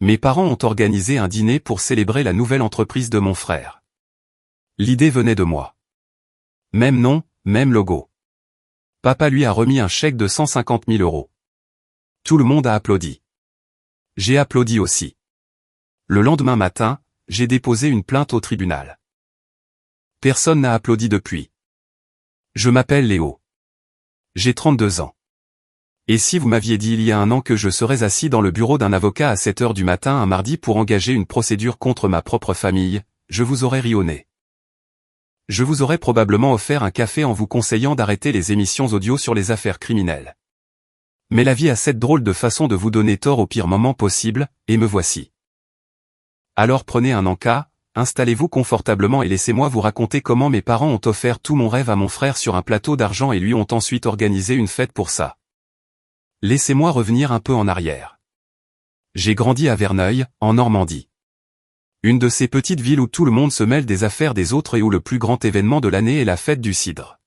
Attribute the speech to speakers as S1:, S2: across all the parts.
S1: Mes parents ont organisé un dîner pour célébrer la nouvelle entreprise de mon frère. L'idée venait de moi. Même nom, même logo. Papa lui a remis un chèque de 150 000 €. Tout le monde a applaudi. J'ai applaudi aussi. Le lendemain matin, j'ai déposé une plainte au tribunal. Personne n'a applaudi depuis. Je m'appelle Léo. J'ai 32 ans. Et si vous m'aviez dit il y a un an que je serais assis dans le bureau d'un avocat à 7 heures du matin un mardi pour engager une procédure contre ma propre famille, je vous aurais ri au nez. Je vous aurais probablement offert un café en vous conseillant d'arrêter les émissions audio sur les affaires criminelles. Mais la vie a cette drôle de façon de vous donner tort au pire moment possible, et me voici. Alors prenez un encas, installez-vous confortablement et laissez-moi vous raconter comment mes parents ont offert tout mon rêve à mon frère sur un plateau d'argent et lui ont ensuite organisé une fête pour ça. Laissez-moi revenir un peu en arrière. J'ai grandi à Verneuil, en Normandie. Une de ces petites villes où tout le monde se mêle des affaires des autres et où le plus grand événement de l'année est la fête du cidre.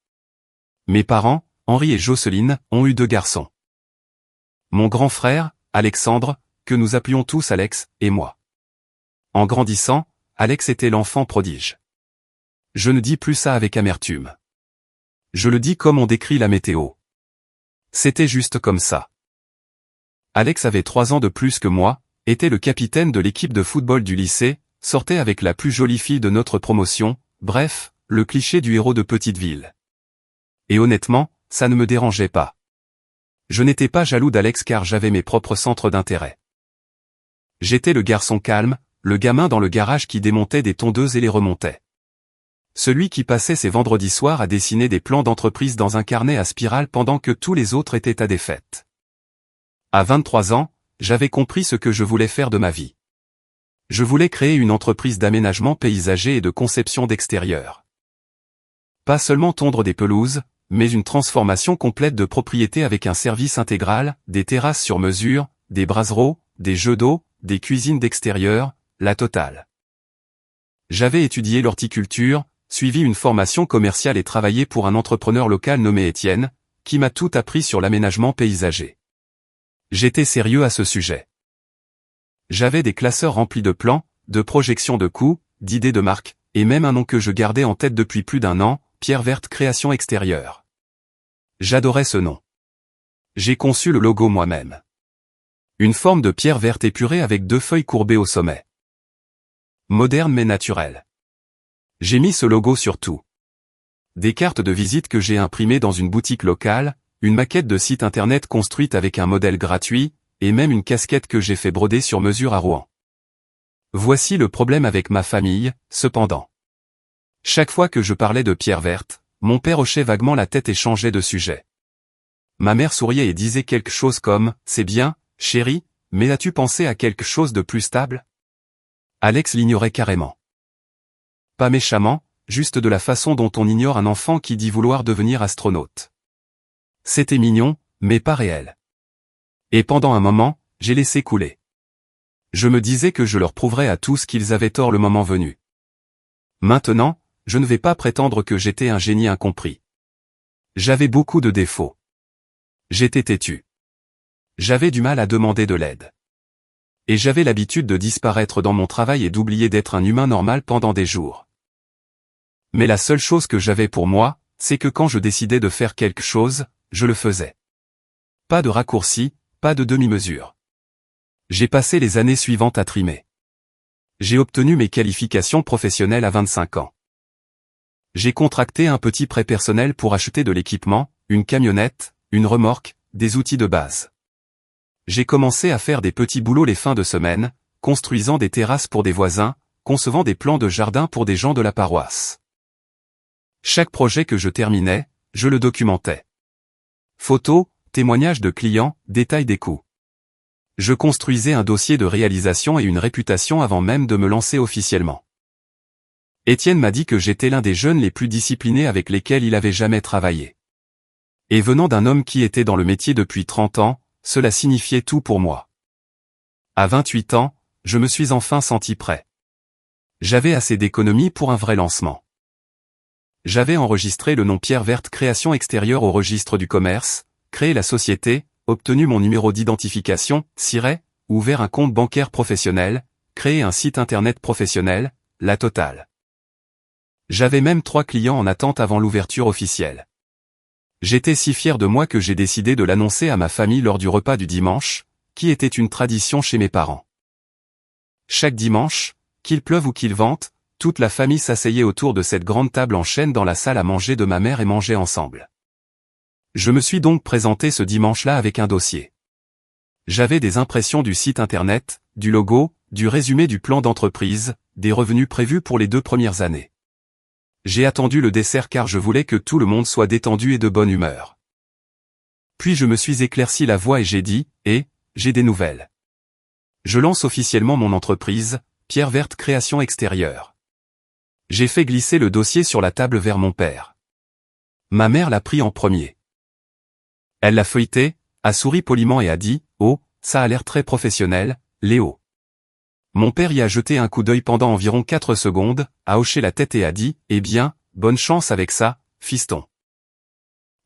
S1: Mes parents, Henri et Jocelyne, ont eu 2 garçons. Mon grand frère, Alexandre, que nous appelions tous Alex, et moi. En grandissant, Alex était l'enfant prodige. Je ne dis plus ça avec amertume. Je le dis comme on décrit la météo. C'était juste comme ça. Alex avait 3 ans de plus que moi, était le capitaine de l'équipe de football du lycée, sortait avec la plus jolie fille de notre promotion, bref, le cliché du héros de petite ville. Et honnêtement, ça ne me dérangeait pas. Je n'étais pas jaloux d'Alex car j'avais mes propres centres d'intérêt. J'étais le garçon calme, le gamin dans le garage qui démontait des tondeuses et les remontait. Celui qui passait ses vendredis soirs à dessiner des plans d'entreprise dans un carnet à spirale pendant que tous les autres étaient à des fêtes. À 23 ans, j'avais compris ce que je voulais faire de ma vie. Je voulais créer une entreprise d'aménagement paysager et de conception d'extérieur. Pas seulement tondre des pelouses, mais une transformation complète de propriété avec un service intégral, des terrasses sur mesure, des brassereaux, des jeux d'eau, des cuisines d'extérieur, la totale. J'avais étudié l'horticulture, suivi une formation commerciale et travaillé pour un entrepreneur local nommé Étienne, qui m'a tout appris sur l'aménagement paysager. J'étais sérieux à ce sujet. J'avais des classeurs remplis de plans, de projections de coûts, d'idées de marque, et même un nom que je gardais en tête depuis plus d'1 an, Pierre Verte Création Extérieure. J'adorais ce nom. J'ai conçu le logo moi-même. Une forme de pierre verte épurée avec 2 feuilles courbées au sommet. Moderne mais naturel. J'ai mis ce logo sur tout. Des cartes de visite que j'ai imprimées dans une boutique locale, une maquette de site internet construite avec un modèle gratuit, et même une casquette que j'ai fait broder sur mesure à Rouen. Voici le problème avec ma famille, cependant. Chaque fois que je parlais de pierre verte, mon père hochait vaguement la tête et changeait de sujet. Ma mère souriait et disait quelque chose comme « C'est bien, chérie, mais as-tu pensé à quelque chose de plus stable ?» Alex l'ignorait carrément. Pas méchamment, juste de la façon dont on ignore un enfant qui dit vouloir devenir astronaute. C'était mignon, mais pas réel. Et pendant un moment, j'ai laissé couler. Je me disais que je leur prouverais à tous qu'ils avaient tort le moment venu. Maintenant, je ne vais pas prétendre que j'étais un génie incompris. J'avais beaucoup de défauts. J'étais têtu. J'avais du mal à demander de l'aide. Et j'avais l'habitude de disparaître dans mon travail et d'oublier d'être un humain normal pendant des jours. Mais la seule chose que j'avais pour moi, c'est que quand je décidais de faire quelque chose, je le faisais. Pas de raccourci, pas de demi-mesure. J'ai passé les années suivantes à trimer. J'ai obtenu mes qualifications professionnelles à 25 ans. J'ai contracté un petit prêt personnel pour acheter de l'équipement, une camionnette, une remorque, des outils de base. J'ai commencé à faire des petits boulots les fins de semaine, construisant des terrasses pour des voisins, concevant des plans de jardin pour des gens de la paroisse. Chaque projet que je terminais, je le documentais. Photos, témoignages de clients, détails des coûts. Je construisais un dossier de réalisation et une réputation avant même de me lancer officiellement. Étienne m'a dit que j'étais l'un des jeunes les plus disciplinés avec lesquels il avait jamais travaillé. Et venant d'un homme qui était dans le métier depuis 30 ans, cela signifiait tout pour moi. À 28 ans, je me suis enfin senti prêt. J'avais assez d'économies pour un vrai lancement. J'avais enregistré le nom Pierre Verte Création Extérieure au registre du commerce, créé la société, obtenu mon numéro d'identification, SIRET, ouvert un compte bancaire professionnel, créé un site internet professionnel, la totale. J'avais même 3 clients en attente avant l'ouverture officielle. J'étais si fier de moi que j'ai décidé de l'annoncer à ma famille lors du repas du dimanche, qui était une tradition chez mes parents. Chaque dimanche, qu'il pleuve ou qu'il vente, toute la famille s'asseyait autour de cette grande table en chêne dans la salle à manger de ma mère et mangeait ensemble. Je me suis donc présenté ce dimanche-là avec un dossier. J'avais des impressions du site internet, du logo, du résumé du plan d'entreprise, des revenus prévus pour les 2 premières années. J'ai attendu le dessert car je voulais que tout le monde soit détendu et de bonne humeur. Puis je me suis éclairci la voix et j'ai dit, j'ai des nouvelles. Je lance officiellement mon entreprise, Pierre Verte Création Extérieure. J'ai fait glisser le dossier sur la table vers mon père. Ma mère l'a pris en premier. Elle l'a feuilleté, a souri poliment et a dit, « Oh, ça a l'air très professionnel, Léo. » Mon père y a jeté un coup d'œil pendant environ 4 secondes, a hoché la tête et a dit, « Eh bien, bonne chance avec ça, fiston. »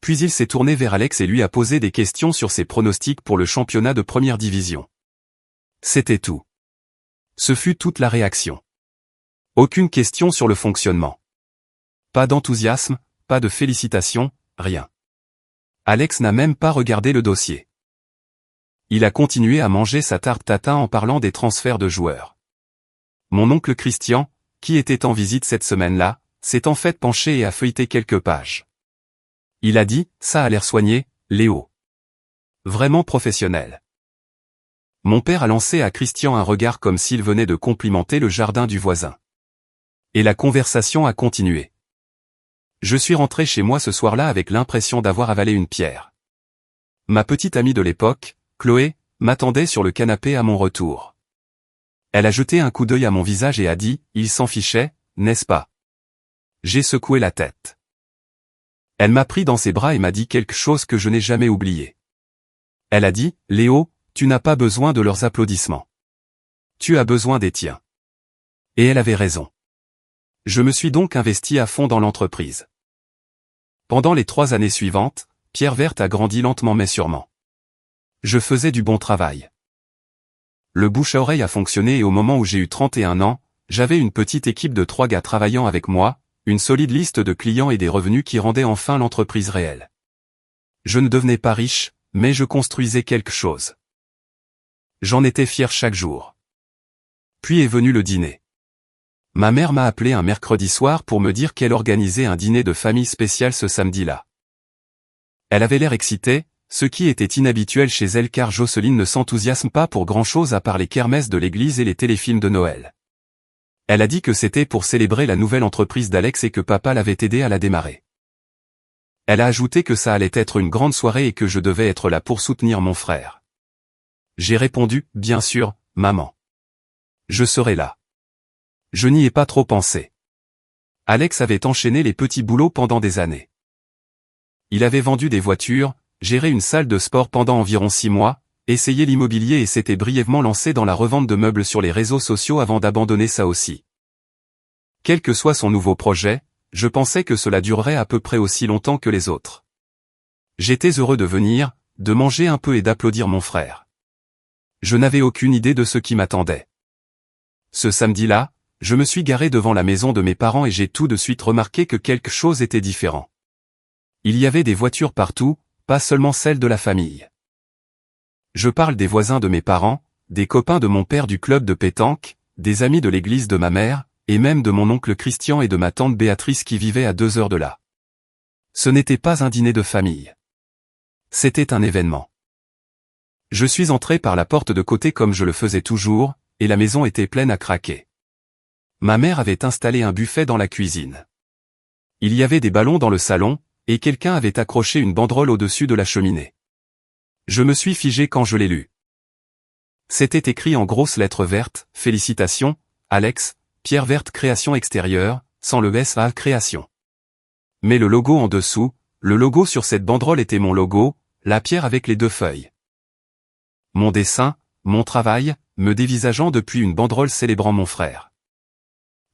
S1: Puis il s'est tourné vers Alex et lui a posé des questions sur ses pronostics pour le championnat de première division. C'était tout. Ce fut toute la réaction. Aucune question sur le fonctionnement. Pas d'enthousiasme, pas de félicitations, rien. Alex n'a même pas regardé le dossier. Il a continué à manger sa tarte tatin en parlant des transferts de joueurs. Mon oncle Christian, qui était en visite cette semaine-là, s'est en fait penché et a feuilleté quelques pages. Il a dit, « Ça a l'air soigné, Léo. Vraiment professionnel. » Mon père a lancé à Christian un regard comme s'il venait de complimenter le jardin du voisin. Et la conversation a continué. Je suis rentré chez moi ce soir-là avec l'impression d'avoir avalé une pierre. Ma petite amie de l'époque, Chloé, m'attendait sur le canapé à mon retour. Elle a jeté un coup d'œil à mon visage et a dit, « Il s'en fichait, n'est-ce pas ?» J'ai secoué la tête. Elle m'a pris dans ses bras et m'a dit quelque chose que je n'ai jamais oublié. Elle a dit, « Léo, tu n'as pas besoin de leurs applaudissements. Tu as besoin des tiens. » Et elle avait raison. Je me suis donc investi à fond dans l'entreprise. Pendant les 3 années suivantes, Pierre Verte a grandi lentement mais sûrement. Je faisais du bon travail. Le bouche à oreille a fonctionné et au moment où j'ai eu 31 ans, j'avais une petite équipe de 3 gars travaillant avec moi, une solide liste de clients et des revenus qui rendaient enfin l'entreprise réelle. Je ne devenais pas riche, mais je construisais quelque chose. J'en étais fier chaque jour. Puis est venu le dîner. Ma mère m'a appelé un mercredi soir pour me dire qu'elle organisait un dîner de famille spécial ce samedi-là. Elle avait l'air excitée, ce qui était inhabituel chez elle car Jocelyne ne s'enthousiasme pas pour grand-chose à part les kermesses de l'église et les téléfilms de Noël. Elle a dit que c'était pour célébrer la nouvelle entreprise d'Alex et que papa l'avait aidé à la démarrer. Elle a ajouté que ça allait être une grande soirée et que je devais être là pour soutenir mon frère. J'ai répondu, bien sûr, maman. Je serai là. Je n'y ai pas trop pensé. Alex avait enchaîné les petits boulots pendant des années. Il avait vendu des voitures, géré une salle de sport pendant environ 6 mois, essayé l'immobilier et s'était brièvement lancé dans la revente de meubles sur les réseaux sociaux avant d'abandonner ça aussi. Quel que soit son nouveau projet, je pensais que cela durerait à peu près aussi longtemps que les autres. J'étais heureux de venir, de manger un peu et d'applaudir mon frère. Je n'avais aucune idée de ce qui m'attendait. Ce samedi-là, je me suis garé devant la maison de mes parents et j'ai tout de suite remarqué que quelque chose était différent. Il y avait des voitures partout, pas seulement celles de la famille. Je parle des voisins de mes parents, des copains de mon père du club de pétanque, des amis de l'église de ma mère, et même de mon oncle Christian et de ma tante Béatrice qui vivaient à 2 heures de là. Ce n'était pas un dîner de famille. C'était un événement. Je suis entré par la porte de côté comme je le faisais toujours, et la maison était pleine à craquer. Ma mère avait installé un buffet dans la cuisine. Il y avait des ballons dans le salon, et quelqu'un avait accroché une banderole au-dessus de la cheminée. Je me suis figé quand je l'ai lu. C'était écrit en grosses lettres vertes, « Félicitations, Alex, Pierre Verte Création Extérieure, sans le SA Création ». Mais le logo en dessous, le logo sur cette banderole était mon logo, la pierre avec les 2 feuilles. Mon dessin, mon travail, me dévisageant depuis une banderole célébrant mon frère.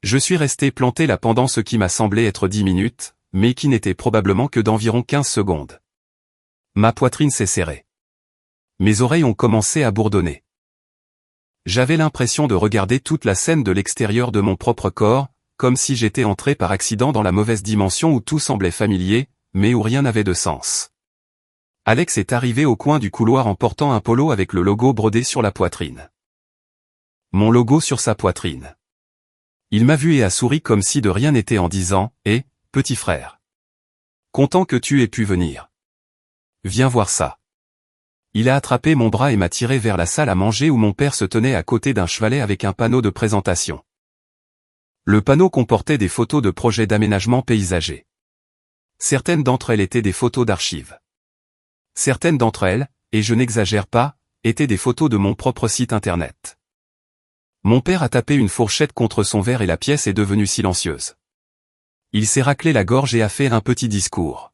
S1: Je suis resté planté là pendant ce qui m'a semblé être 10 minutes, mais qui n'était probablement que d'environ 15 secondes. Ma poitrine s'est serrée. Mes oreilles ont commencé à bourdonner. J'avais l'impression de regarder toute la scène de l'extérieur de mon propre corps, comme si j'étais entré par accident dans la mauvaise dimension où tout semblait familier, mais où rien n'avait de sens. Alex est arrivé au coin du couloir en portant un polo avec le logo brodé sur la poitrine. Mon logo sur sa poitrine. Il m'a vu et a souri comme si de rien n'était en disant « Eh, petit frère. Content que tu aies pu venir. Viens voir ça. » Il a attrapé mon bras et m'a tiré vers la salle à manger où mon père se tenait à côté d'un chevalet avec un panneau de présentation. Le panneau comportait des photos de projets d'aménagement paysager. Certaines d'entre elles étaient des photos d'archives. Certaines d'entre elles, et je n'exagère pas, étaient des photos de mon propre site internet. Mon père a tapé une fourchette contre son verre et la pièce est devenue silencieuse. Il s'est raclé la gorge et a fait un petit discours.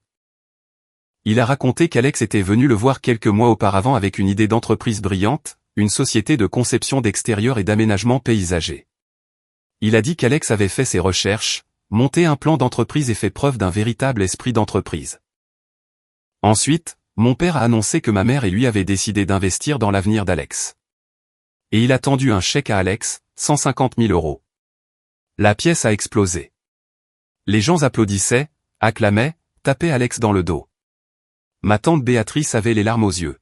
S1: Il a raconté qu'Alex était venu le voir quelques mois auparavant avec une idée d'entreprise brillante, une société de conception d'extérieur et d'aménagement paysager. Il a dit qu'Alex avait fait ses recherches, monté un plan d'entreprise et fait preuve d'un véritable esprit d'entreprise. Ensuite, mon père a annoncé que ma mère et lui avaient décidé d'investir dans l'avenir d'Alex. Et il a tendu un chèque à Alex, 150 000 €. La pièce a explosé. Les gens applaudissaient, acclamaient, tapaient Alex dans le dos. Ma tante Béatrice avait les larmes aux yeux.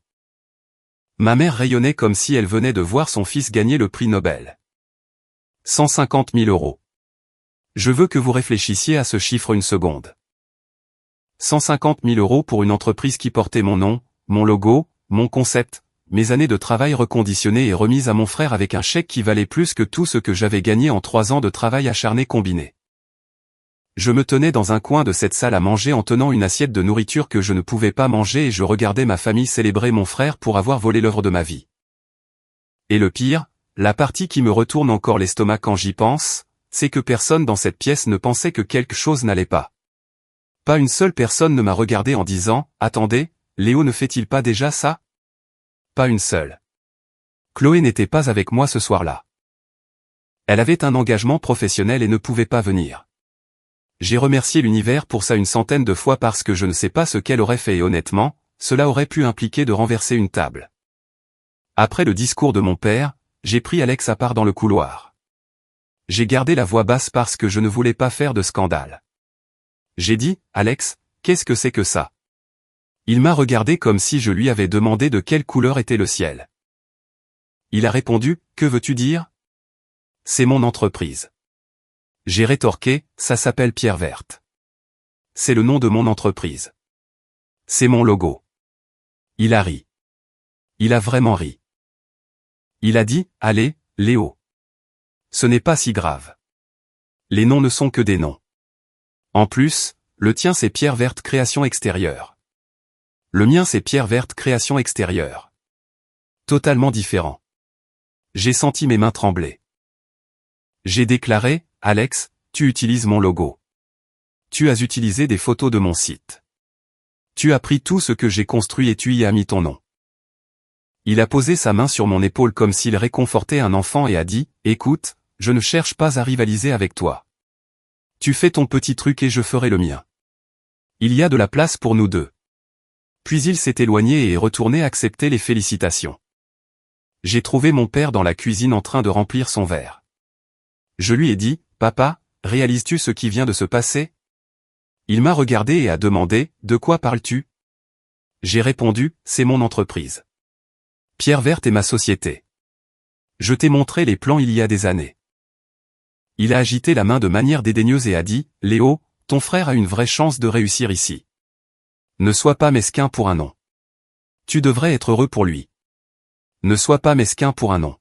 S1: Ma mère rayonnait comme si elle venait de voir son fils gagner le prix Nobel. 150 000 €. Je veux que vous réfléchissiez à ce chiffre une seconde. 150 000 € pour une entreprise qui portait mon nom, mon logo, mon concept, mes années de travail reconditionnées et remises à mon frère avec un chèque qui valait plus que tout ce que j'avais gagné en 3 ans de travail acharné combiné. Je me tenais dans un coin de cette salle à manger en tenant une assiette de nourriture que je ne pouvais pas manger et je regardais ma famille célébrer mon frère pour avoir volé l'œuvre de ma vie. Et le pire, la partie qui me retourne encore l'estomac quand j'y pense, c'est que personne dans cette pièce ne pensait que quelque chose n'allait pas. Pas une seule personne ne m'a regardé en disant « Attendez, Léo ne fait-il pas déjà ça ?» Pas une seule. Chloé n'était pas avec moi ce soir-là. Elle avait un engagement professionnel et ne pouvait pas venir. J'ai remercié l'univers pour ça une centaine de fois parce que je ne sais pas ce qu'elle aurait fait et honnêtement, cela aurait pu impliquer de renverser une table. Après le discours de mon père, j'ai pris Alex à part dans le couloir. J'ai gardé la voix basse parce que je ne voulais pas faire de scandale. J'ai dit, « Alex, qu'est-ce que c'est que ça ?» Il m'a regardé comme si je lui avais demandé de quelle couleur était le ciel. Il a répondu, « Que veux-tu dire ? C'est mon entreprise. » J'ai rétorqué, « Ça s'appelle Pierre Verte. C'est le nom de mon entreprise. C'est mon logo. » Il a ri. Il a vraiment ri. Il a dit, « Allez, Léo. Ce n'est pas si grave. Les noms ne sont que des noms. En plus, le tien c'est Pierre Verte Création Extérieure. Le mien c'est Pierre Verte Création Extérieure. Totalement différent. » J'ai senti mes mains trembler. J'ai déclaré, « Alex, tu utilises mon logo. Tu as utilisé des photos de mon site. Tu as pris tout ce que j'ai construit et tu y as mis ton nom. » Il a posé sa main sur mon épaule comme s'il réconfortait un enfant et a dit, « Écoute, je ne cherche pas à rivaliser avec toi. Tu fais ton petit truc et je ferai le mien. Il y a de la place pour nous deux. » Puis il s'est éloigné et est retourné accepter les félicitations. J'ai trouvé mon père dans la cuisine en train de remplir son verre. Je lui ai dit, « Papa, réalises-tu ce qui vient de se passer ?» Il m'a regardé et a demandé, « De quoi parles-tu ?» J'ai répondu, « C'est mon entreprise. Pierre Verte est ma société. Je t'ai montré les plans il y a des années. » Il a agité la main de manière dédaigneuse et a dit, « Léo, ton frère a une vraie chance de réussir ici. Ne sois pas mesquin pour un nom. Tu devrais être heureux pour lui. Ne sois pas mesquin pour un nom.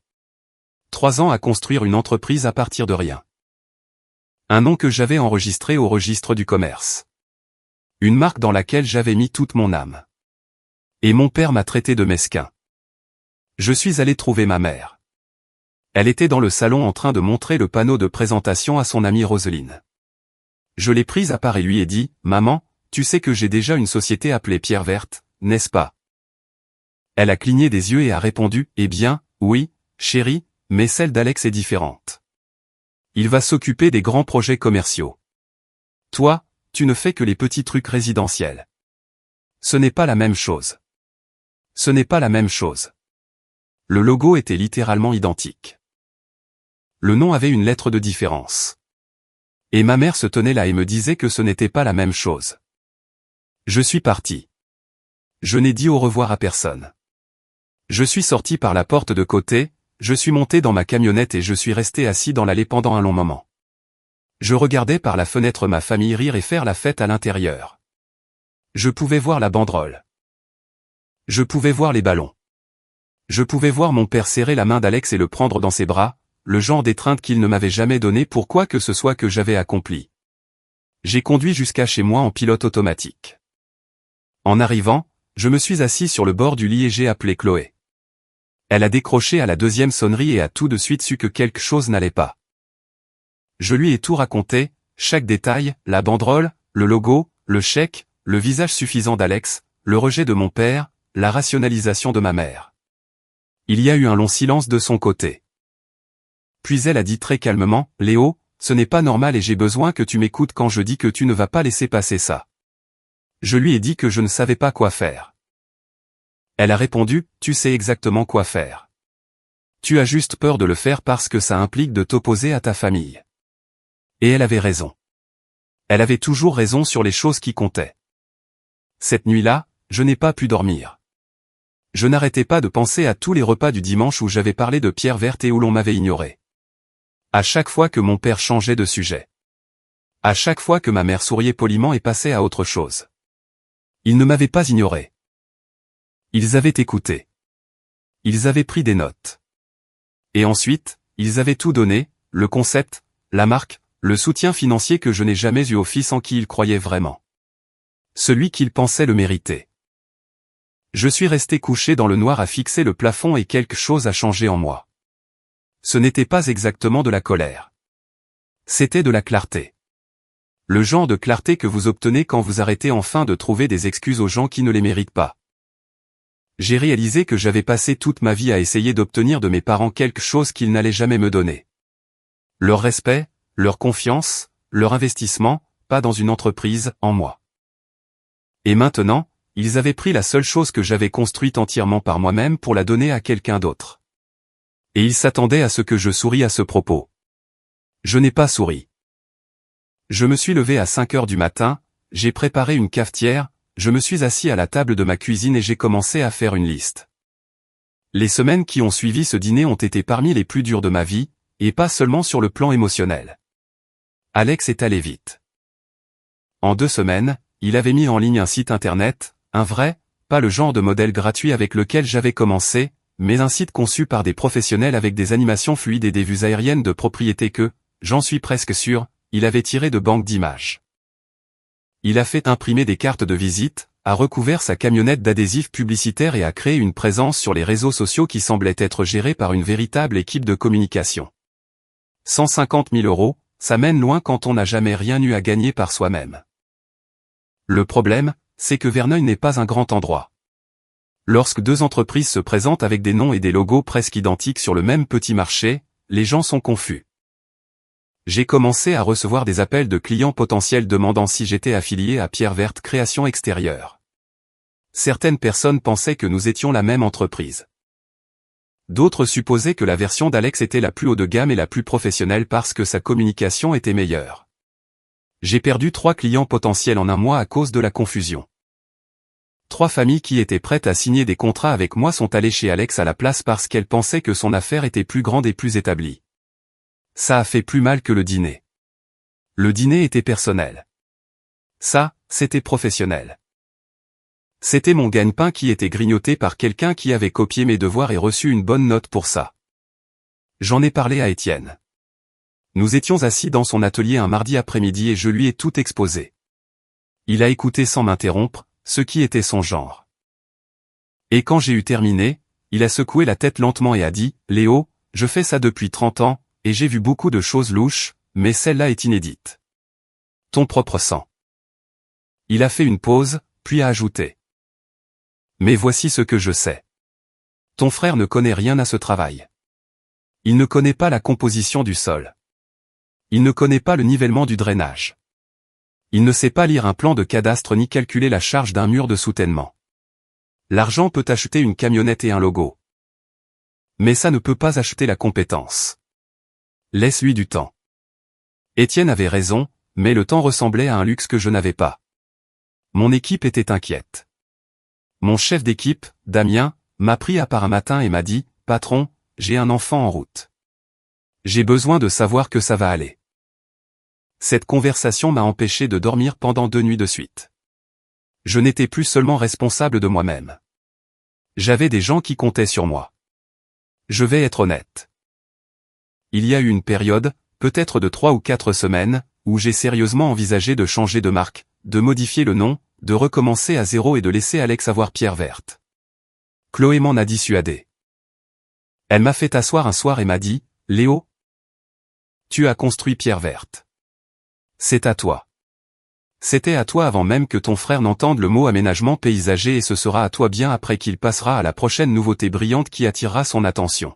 S1: 3 ans à construire une entreprise à partir de rien. Un nom que j'avais enregistré au registre du commerce. Une marque dans laquelle j'avais mis toute mon âme. Et mon père m'a traité de mesquin. Je suis allé trouver ma mère. Elle était dans le salon en train de montrer le panneau de présentation à son amie Roselyne. Je l'ai prise à part et lui ai dit, « Maman, tu sais que j'ai déjà une société appelée Pierre Verte, n'est-ce pas ?» Elle a cligné des yeux et a répondu, « Eh bien, oui, chérie, mais celle d'Alex est différente. Il va s'occuper des grands projets commerciaux. Toi, tu ne fais que les petits trucs résidentiels. Ce n'est pas la même chose. Ce n'est pas la même chose. » Le logo était littéralement identique. Le nom avait une lettre de différence. Et ma mère se tenait là et me disait que ce n'était pas la même chose. Je suis parti. Je n'ai dit au revoir à personne. Je suis sorti par la porte de côté, je suis monté dans ma camionnette et je suis resté assis dans l'allée pendant un long moment. Je regardais par la fenêtre ma famille rire et faire la fête à l'intérieur. Je pouvais voir la banderole. Je pouvais voir les ballons. Je pouvais voir mon père serrer la main d'Alex et le prendre dans ses bras, le genre d'étreinte qu'il ne m'avait jamais donné pour quoi que ce soit que j'avais accompli. J'ai conduit jusqu'à chez moi en pilote automatique. En arrivant, je me suis assis sur le bord du lit et j'ai appelé Chloé. Elle a décroché à la deuxième sonnerie et a tout de suite su que quelque chose n'allait pas. Je lui ai tout raconté, chaque détail, la banderole, le logo, le chèque, le visage suffisant d'Alex, le rejet de mon père, la rationalisation de ma mère. Il y a eu un long silence de son côté. Puis elle a dit très calmement, « Léo, ce n'est pas normal et j'ai besoin que tu m'écoutes quand je dis que tu ne vas pas laisser passer ça. » Je lui ai dit que je ne savais pas quoi faire. Elle a répondu, « Tu sais exactement quoi faire. Tu as juste peur de le faire parce que ça implique de t'opposer à ta famille. » Et elle avait raison. Elle avait toujours raison sur les choses qui comptaient. Cette nuit-là, je n'ai pas pu dormir. Je n'arrêtais pas de penser à tous les repas du dimanche où j'avais parlé de Pierre Verte et où l'on m'avait ignoré. À chaque fois que mon père changeait de sujet. À chaque fois que ma mère souriait poliment et passait à autre chose. Ils ne m'avaient pas ignoré. Ils avaient écouté. Ils avaient pris des notes. Et ensuite, ils avaient tout donné, le concept, la marque, le soutien financier que je n'ai jamais eu au fils en qui ils croyaient vraiment. Celui qu'ils pensaient le mériter. Je suis resté couché dans le noir à fixer le plafond et quelque chose a changé en moi. Ce n'était pas exactement de la colère. C'était de la clarté. Le genre de clarté que vous obtenez quand vous arrêtez enfin de trouver des excuses aux gens qui ne les méritent pas. J'ai réalisé que j'avais passé toute ma vie à essayer d'obtenir de mes parents quelque chose qu'ils n'allaient jamais me donner. Leur respect, leur confiance, leur investissement, pas dans une entreprise, en moi. Et maintenant, ils avaient pris la seule chose que j'avais construite entièrement par moi-même pour la donner à quelqu'un d'autre. Et ils s'attendaient à ce que je sourie à ce propos. Je n'ai pas souri. Je me suis levé à 5 heures du matin, j'ai préparé une cafetière, je me suis assis à la table de ma cuisine et j'ai commencé à faire une liste. Les semaines qui ont suivi ce dîner ont été parmi les plus dures de ma vie, et pas seulement sur le plan émotionnel. Alex est allé vite. En 2 semaines, il avait mis en ligne un site internet, un vrai, pas le genre de modèle gratuit avec lequel j'avais commencé, mais un site conçu par des professionnels avec des animations fluides et des vues aériennes de propriété que, j'en suis presque sûr, il avait tiré de banques d'images. Il a fait imprimer des cartes de visite, a recouvert sa camionnette d'adhésifs publicitaires et a créé une présence sur les réseaux sociaux qui semblait être gérée par une véritable équipe de communication. 150 000 €, ça mène loin quand on n'a jamais rien eu à gagner par soi-même. Le problème, c'est que Verneuil n'est pas un grand endroit. Lorsque 2 entreprises se présentent avec des noms et des logos presque identiques sur le même petit marché, les gens sont confus. J'ai commencé à recevoir des appels de clients potentiels demandant si j'étais affilié à Pierre Verte Création Extérieure. Certaines personnes pensaient que nous étions la même entreprise. D'autres supposaient que la version d'Alex était la plus haut de gamme et la plus professionnelle parce que sa communication était meilleure. J'ai perdu 3 clients potentiels en un mois à cause de la confusion. 3 familles qui étaient prêtes à signer des contrats avec moi sont allées chez Alex à la place parce qu'elles pensaient que son affaire était plus grande et plus établie. Ça a fait plus mal que le dîner. Le dîner était personnel. Ça, c'était professionnel. C'était mon gagne-pain qui était grignoté par quelqu'un qui avait copié mes devoirs et reçu une bonne note pour ça. J'en ai parlé à Étienne. Nous étions assis dans son atelier un mardi après-midi et je lui ai tout exposé. Il a écouté sans m'interrompre, ce qui était son genre. Et quand j'ai eu terminé, il a secoué la tête lentement et a dit, « Léo, je fais ça depuis 30 ans, et j'ai vu beaucoup de choses louches, mais celle-là est inédite. Ton propre sang. » Il a fait une pause, puis a ajouté. « Mais voici ce que je sais. Ton frère ne connaît rien à ce travail. Il ne connaît pas la composition du sol. Il ne connaît pas le nivellement du drainage. Il ne sait pas lire un plan de cadastre ni calculer la charge d'un mur de soutènement. L'argent peut acheter une camionnette et un logo. Mais ça ne peut pas acheter la compétence. Laisse-lui du temps. Étienne avait raison, mais le temps ressemblait à un luxe que je n'avais pas. Mon équipe était inquiète. Mon chef d'équipe, Damien, m'a pris à part un matin et m'a dit « Patron, j'ai un enfant en route. J'ai besoin de savoir que ça va aller. » Cette conversation m'a empêché de dormir pendant 2 nuits de suite. Je n'étais plus seulement responsable de moi-même. J'avais des gens qui comptaient sur moi. Je vais être honnête. Il y a eu une période, peut-être de 3 ou 4 semaines, où j'ai sérieusement envisagé de changer de marque, de modifier le nom, de recommencer à zéro et de laisser Alex avoir Pierre Verte. Chloé m'en a dissuadé. Elle m'a fait asseoir un soir et m'a dit, « Léo, tu as construit Pierre Verte. C'est à toi. C'était à toi avant même que ton frère n'entende le mot aménagement paysager et ce sera à toi bien après qu'il passera à la prochaine nouveauté brillante qui attirera son attention.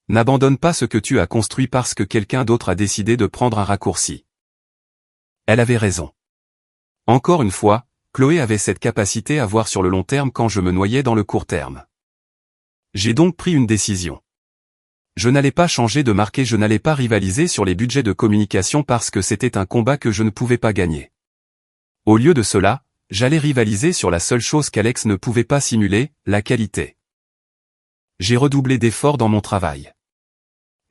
S1: N'abandonne pas ce que tu as construit parce que quelqu'un d'autre a décidé de prendre un raccourci. » Elle avait raison. Encore une fois, Chloé avait cette capacité à voir sur le long terme quand je me noyais dans le court terme. J'ai donc pris une décision. Je n'allais pas changer de marque et je n'allais pas rivaliser sur les budgets de communication parce que c'était un combat que je ne pouvais pas gagner. Au lieu de cela, j'allais rivaliser sur la seule chose qu'Alex ne pouvait pas simuler, la qualité. J'ai redoublé d'efforts dans mon travail.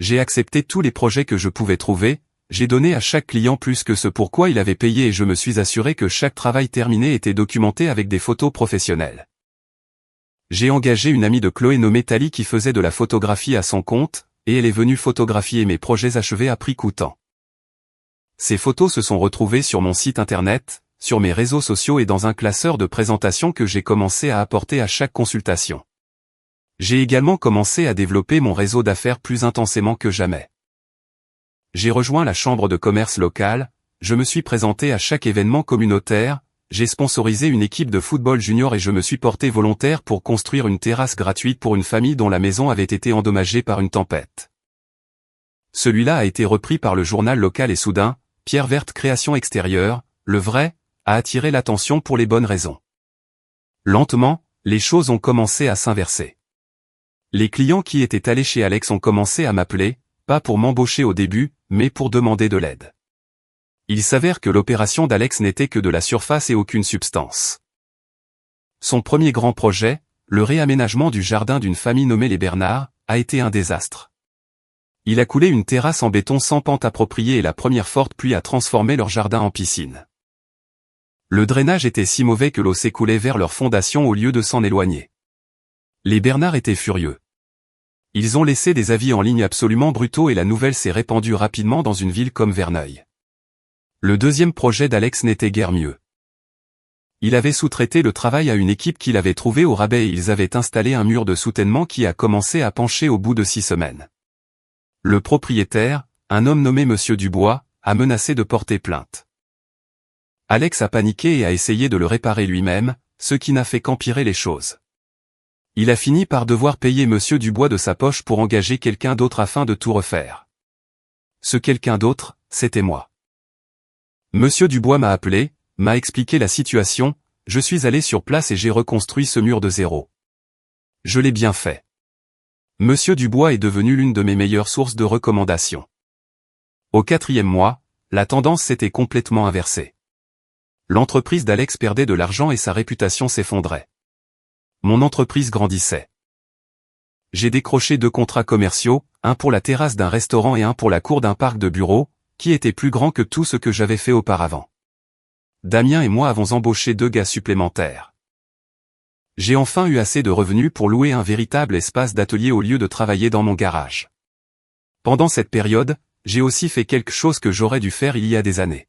S1: J'ai accepté tous les projets que je pouvais trouver, j'ai donné à chaque client plus que ce pourquoi il avait payé et je me suis assuré que chaque travail terminé était documenté avec des photos professionnelles. J'ai engagé une amie de Chloé nommée Thalie qui faisait de la photographie à son compte, et elle est venue photographier mes projets achevés à prix coûtant. Ces photos se sont retrouvées sur mon site internet, sur mes réseaux sociaux et dans un classeur de présentation que j'ai commencé à apporter à chaque consultation. J'ai également commencé à développer mon réseau d'affaires plus intensément que jamais. J'ai rejoint la chambre de commerce locale, je me suis présenté à chaque événement communautaire, j'ai sponsorisé une équipe de football junior et je me suis porté volontaire pour construire une terrasse gratuite pour une famille dont la maison avait été endommagée par une tempête. Celui-là a été repris par le journal local et soudain, Pierre Verte Création Extérieure, le vrai, a attiré l'attention pour les bonnes raisons. Lentement, les choses ont commencé à s'inverser. Les clients qui étaient allés chez Alex ont commencé à m'appeler, pas pour m'embaucher au début, mais pour demander de l'aide. Il s'avère que l'opération d'Alex n'était que de la surface et aucune substance. Son premier grand projet, le réaménagement du jardin d'une famille nommée les Bernard, a été un désastre. Il a coulé une terrasse en béton sans pente appropriée et la première forte pluie a transformé leur jardin en piscine. Le drainage était si mauvais que l'eau s'écoulait vers leur fondation au lieu de s'en éloigner. Les Bernard étaient furieux. Ils ont laissé des avis en ligne absolument brutaux et la nouvelle s'est répandue rapidement dans une ville comme Verneuil. Le deuxième projet d'Alex n'était guère mieux. Il avait sous-traité le travail à une équipe qu'il avait trouvée au rabais et ils avaient installé un mur de soutènement qui a commencé à pencher au bout de 6 semaines. Le propriétaire, un homme nommé Monsieur Dubois, a menacé de porter plainte. Alex a paniqué et a essayé de le réparer lui-même, ce qui n'a fait qu'empirer les choses. Il a fini par devoir payer Monsieur Dubois de sa poche pour engager quelqu'un d'autre afin de tout refaire. Ce quelqu'un d'autre, c'était moi. Monsieur Dubois m'a appelé, m'a expliqué la situation, je suis allé sur place et j'ai reconstruit ce mur de zéro. Je l'ai bien fait. Monsieur Dubois est devenu l'une de mes meilleures sources de recommandations. Au 4e mois, la tendance s'était complètement inversée. L'entreprise d'Alex perdait de l'argent et sa réputation s'effondrait. Mon entreprise grandissait. J'ai décroché 2 contrats commerciaux, un pour la terrasse d'un restaurant et un pour la cour d'un parc de bureaux, qui était plus grand que tout ce que j'avais fait auparavant. Damien et moi avons embauché 2 gars supplémentaires. J'ai enfin eu assez de revenus pour louer un véritable espace d'atelier au lieu de travailler dans mon garage. Pendant cette période, j'ai aussi fait quelque chose que j'aurais dû faire il y a des années.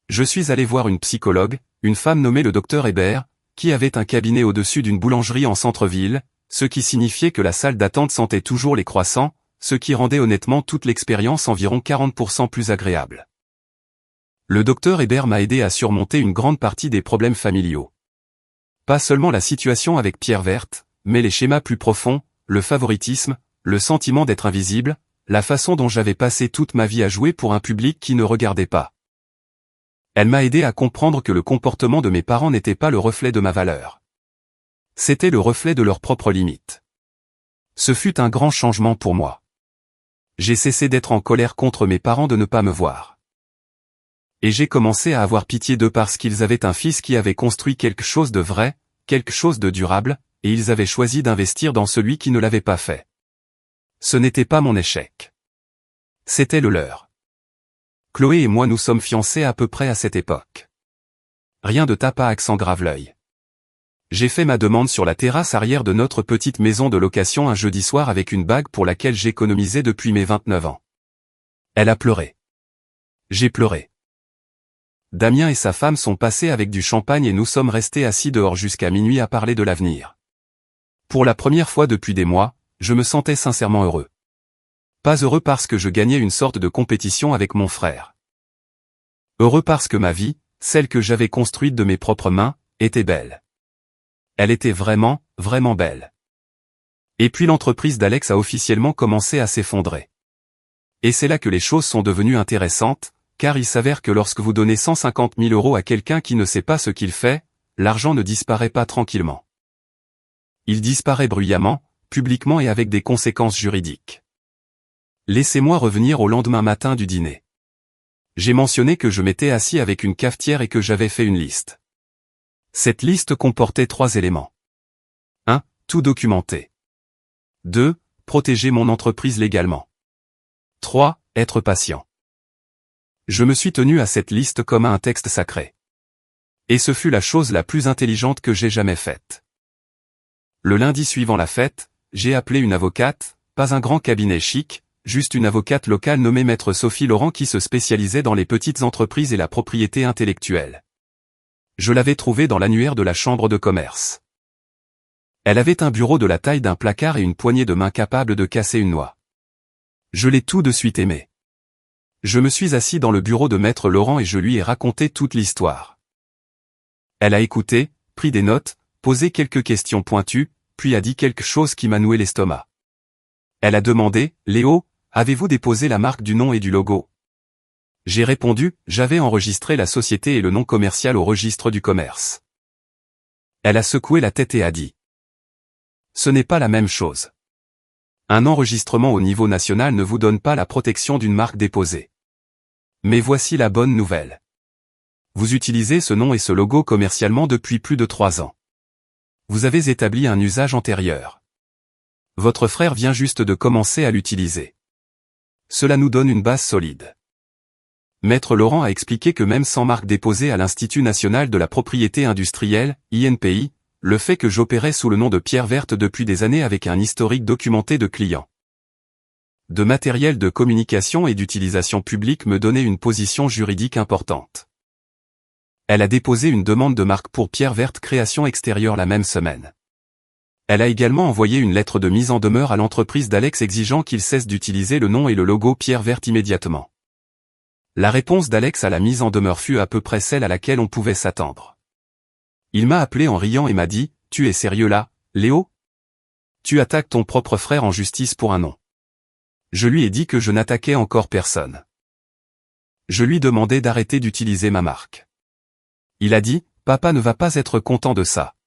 S1: Je suis allé voir une psychologue, une femme nommée le docteur Hébert, qui avait un cabinet au-dessus d'une boulangerie en centre-ville, ce qui signifiait que la salle d'attente sentait toujours les croissants, ce qui rendait honnêtement toute l'expérience environ 40% plus agréable. Le docteur Hébert m'a aidé à surmonter une grande partie des problèmes familiaux. Pas seulement la situation avec Pierre Verte, mais les schémas plus profonds, le favoritisme, le sentiment d'être invisible, la façon dont j'avais passé toute ma vie à jouer pour un public qui ne regardait pas. Elle m'a aidé à comprendre que le comportement de mes parents n'était pas le reflet de ma valeur. C'était le reflet de leurs propres limites. Ce fut un grand changement pour moi. J'ai cessé d'être en colère contre mes parents de ne pas me voir. Et j'ai commencé à avoir pitié d'eux parce qu'ils avaient un fils qui avait construit quelque chose de vrai, quelque chose de durable, et ils avaient choisi d'investir dans celui qui ne l'avait pas fait. Ce n'était pas mon échec. C'était le leur. Chloé et moi nous sommes fiancés à peu près à cette époque. Rien de tape à accent grave l'œil. J'ai fait ma demande sur la terrasse arrière de notre petite maison de location un jeudi soir avec une bague pour laquelle j'économisais depuis mes 29 ans. Elle a pleuré. J'ai pleuré. Damien et sa femme sont passés avec du champagne et nous sommes restés assis dehors jusqu'à minuit à parler de l'avenir. Pour la première fois depuis des mois, je me sentais sincèrement heureux. Pas heureux parce que je gagnais une sorte de compétition avec mon frère. Heureux parce que ma vie, celle que j'avais construite de mes propres mains, était belle. Elle était vraiment, vraiment belle. Et puis l'entreprise d'Alex a officiellement commencé à s'effondrer. Et c'est là que les choses sont devenues intéressantes, car il s'avère que lorsque vous donnez 150 000 € à quelqu'un qui ne sait pas ce qu'il fait, l'argent ne disparaît pas tranquillement. Il disparaît bruyamment, publiquement et avec des conséquences juridiques. Laissez-moi revenir au lendemain matin du dîner. J'ai mentionné que je m'étais assis avec une cafetière et que j'avais fait une liste. Cette liste comportait 3 éléments. 1. Tout documenter. 2. Protéger mon entreprise légalement. 3. Être patient. Je me suis tenu à cette liste comme à un texte sacré. Et ce fut la chose la plus intelligente que j'ai jamais faite. Le lundi suivant la fête, j'ai appelé une avocate, pas un grand cabinet chic, juste une avocate locale nommée Maître Sophie Laurent qui se spécialisait dans les petites entreprises et la propriété intellectuelle. Je l'avais trouvée dans l'annuaire de la chambre de commerce. Elle avait un bureau de la taille d'un placard et une poignée de main capable de casser une noix. Je l'ai tout de suite aimée. Je me suis assis dans le bureau de Maître Laurent et je lui ai raconté toute l'histoire. Elle a écouté, pris des notes, posé quelques questions pointues, puis a dit quelque chose qui m'a noué l'estomac. Elle a demandé, « Léo, avez-vous déposé la marque du nom et du logo ?» J'ai répondu, j'avais enregistré la société et le nom commercial au registre du commerce. Elle a secoué la tête et a dit. Ce n'est pas la même chose. Un enregistrement au niveau national ne vous donne pas la protection d'une marque déposée. Mais voici la bonne nouvelle. Vous utilisez ce nom et ce logo commercialement depuis plus de 3 ans. Vous avez établi un usage antérieur. Votre frère vient juste de commencer à l'utiliser. Cela nous donne une base solide. Maître Laurent a expliqué que même sans marque déposée à l'Institut national de la propriété industrielle, INPI, le fait que j'opérais sous le nom de Pierre Verte depuis des années avec un historique documenté de clients, de matériel de communication et d'utilisation publique me donnait une position juridique importante. Elle a déposé une demande de marque pour Pierre Verte Création Extérieure la même semaine. Elle a également envoyé une lettre de mise en demeure à l'entreprise d'Alex exigeant qu'il cesse d'utiliser le nom et le logo Pierre Verte immédiatement. La réponse d'Alex à la mise en demeure fut à peu près celle à laquelle on pouvait s'attendre. Il m'a appelé en riant et m'a dit, « Tu es sérieux là, Léo ? Tu attaques ton propre frère en justice pour un nom. » Je lui ai dit que je n'attaquais encore personne. Je lui demandais d'arrêter d'utiliser ma marque. Il a dit, « Papa ne va pas être content de ça. »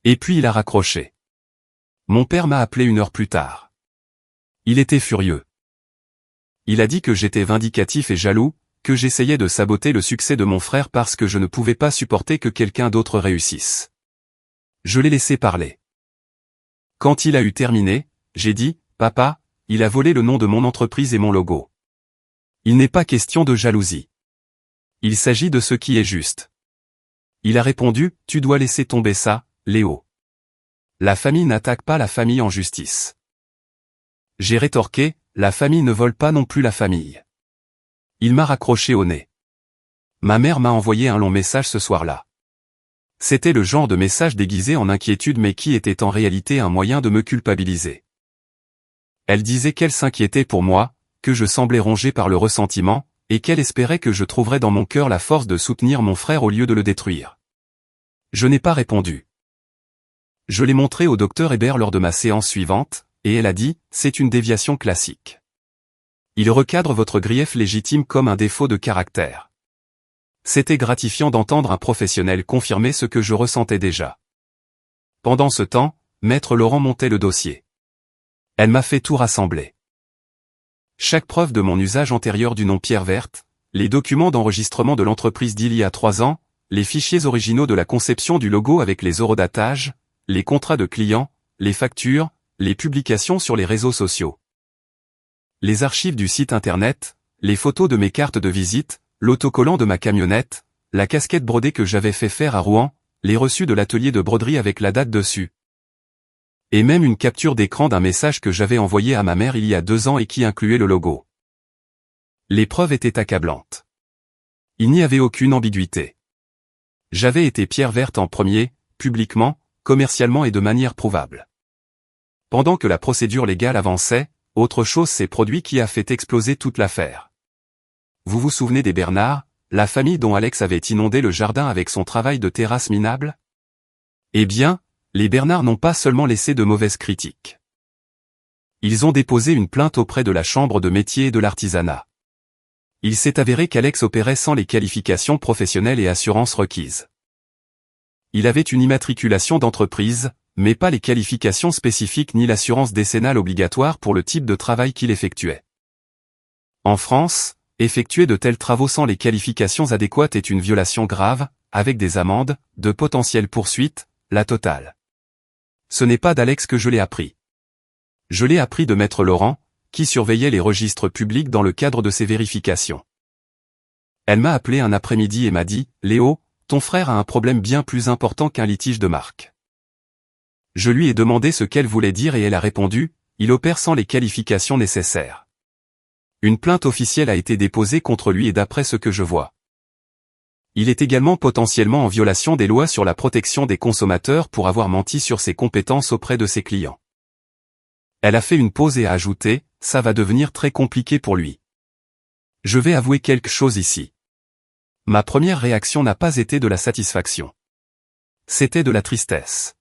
S1: Et puis il a raccroché. Mon père m'a appelé 1 heure plus tard. Il était furieux. Il a dit que j'étais vindicatif et jaloux, que j'essayais de saboter le succès de mon frère parce que je ne pouvais pas supporter que quelqu'un d'autre réussisse. Je l'ai laissé parler. Quand il a eu terminé, j'ai dit, « Papa, il a volé le nom de mon entreprise et mon logo. Il n'est pas question de jalousie. Il s'agit de ce qui est juste. » Il a répondu, « Tu dois laisser tomber ça, Léo. La famille n'attaque pas la famille en justice. » J'ai rétorqué, « La famille ne vole pas non plus la famille. » Il m'a raccroché au nez. Ma mère m'a envoyé un long message ce soir-là. C'était le genre de message déguisé en inquiétude mais qui était en réalité un moyen de me culpabiliser. Elle disait qu'elle s'inquiétait pour moi, que je semblais rongé par le ressentiment, et qu'elle espérait que je trouverais dans mon cœur la force de soutenir mon frère au lieu de le détruire. Je n'ai pas répondu. Je l'ai montré au docteur Hébert lors de ma séance suivante, et elle a dit, c'est une déviation classique. Il recadre votre grief légitime comme un défaut de caractère. C'était gratifiant d'entendre un professionnel confirmer ce que je ressentais déjà. Pendant ce temps, Maître Laurent montait le dossier. Elle m'a fait tout rassembler. Chaque preuve de mon usage antérieur du nom Pierre Verte, les documents d'enregistrement de l'entreprise d'il y a 3 ans, les fichiers originaux de la conception du logo avec les eurodatages, les contrats de clients, les factures, les publications sur les réseaux sociaux. Les archives du site internet, les photos de mes cartes de visite, l'autocollant de ma camionnette, la casquette brodée que j'avais fait faire à Rouen, les reçus de l'atelier de broderie avec la date dessus. Et même une capture d'écran d'un message que j'avais envoyé à ma mère il y a 2 ans et qui incluait le logo. Les preuves étaient accablantes. Il n'y avait aucune ambiguïté. J'avais été Pierre Verte en premier, publiquement, commercialement et de manière prouvable. Pendant que la procédure légale avançait, autre chose s'est produit qui a fait exploser toute l'affaire. Vous vous souvenez des Bernard, la famille dont Alex avait inondé le jardin avec son travail de terrasse minable? Eh bien, les Bernard n'ont pas seulement laissé de mauvaises critiques. Ils ont déposé une plainte auprès de la Chambre de métier et de l'artisanat. Il s'est avéré qu'Alex opérait sans les qualifications professionnelles et assurances requises. Il avait une immatriculation d'entreprise, mais pas les qualifications spécifiques ni l'assurance décennale obligatoire pour le type de travail qu'il effectuait. En France, effectuer de tels travaux sans les qualifications adéquates est une violation grave, avec des amendes, de potentielles poursuites, la totale. Ce n'est pas d'Alex que je l'ai appris. Je l'ai appris de Maître Laurent, qui surveillait les registres publics dans le cadre de ses vérifications. Elle m'a appelé un après-midi et m'a dit « Léo, ton frère a un problème bien plus important qu'un litige de marque. » Je lui ai demandé ce qu'elle voulait dire et elle a répondu « Il opère sans les qualifications nécessaires. » Une plainte officielle a été déposée contre lui et d'après ce que je vois. Il est également potentiellement en violation des lois sur la protection des consommateurs pour avoir menti sur ses compétences auprès de ses clients. Elle a fait une pause et a ajouté « Ça va devenir très compliqué pour lui. » Je vais avouer quelque chose ici. Ma première réaction n'a pas été de la satisfaction. C'était de la tristesse.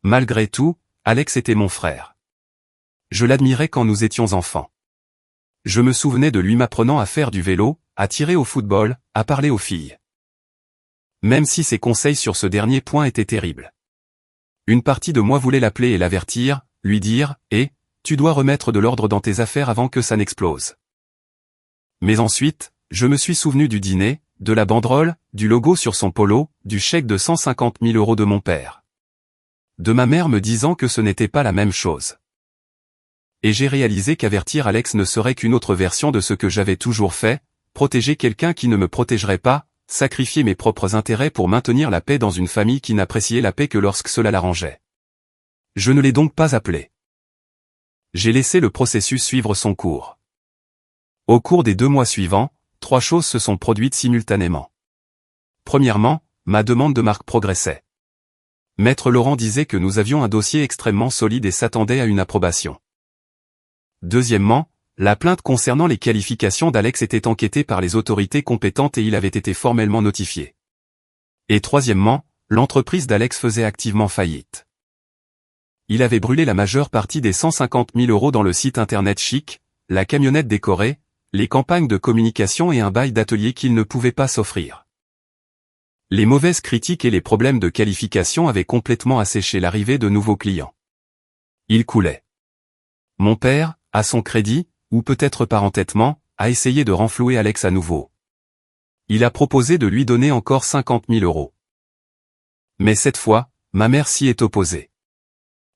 S1: Malgré tout, Alex était mon frère. Je l'admirais quand nous étions enfants. Je me souvenais de lui m'apprenant à faire du vélo, à tirer au football, à parler aux filles. Même si ses conseils sur ce dernier point étaient terribles. Une partie de moi voulait l'appeler et l'avertir, lui dire « Eh, tu dois remettre de l'ordre dans tes affaires avant que ça n'explose. » Mais ensuite, je me suis souvenu du dîner, de la banderole, du logo sur son polo, du chèque de 150 000 € de mon père. De ma mère me disant que ce n'était pas la même chose. Et j'ai réalisé qu'avertir Alex ne serait qu'une autre version de ce que j'avais toujours fait, protéger quelqu'un qui ne me protégerait pas, sacrifier mes propres intérêts pour maintenir la paix dans une famille qui n'appréciait la paix que lorsque cela l'arrangeait. Je ne l'ai donc pas appelé. J'ai laissé le processus suivre son cours. Au cours des 2 mois suivants, 3 choses se sont produites simultanément. Premièrement, ma demande de marque progressait. Maître Laurent disait que nous avions un dossier extrêmement solide et s'attendait à une approbation. Deuxièmement, la plainte concernant les qualifications d'Alex était enquêtée par les autorités compétentes et il avait été formellement notifié. Et troisièmement, l'entreprise d'Alex faisait activement faillite. Il avait brûlé la majeure partie des 150 000 € dans le site internet chic, la camionnette décorée, les campagnes de communication et un bail d'atelier qu'il ne pouvait pas s'offrir. Les mauvaises critiques et les problèmes de qualification avaient complètement asséché l'arrivée de nouveaux clients. Il coulait. Mon père, à son crédit, ou peut-être par entêtement, a essayé de renflouer Alex à nouveau. Il a proposé de lui donner encore 50 000 €. Mais cette fois, ma mère s'y est opposée.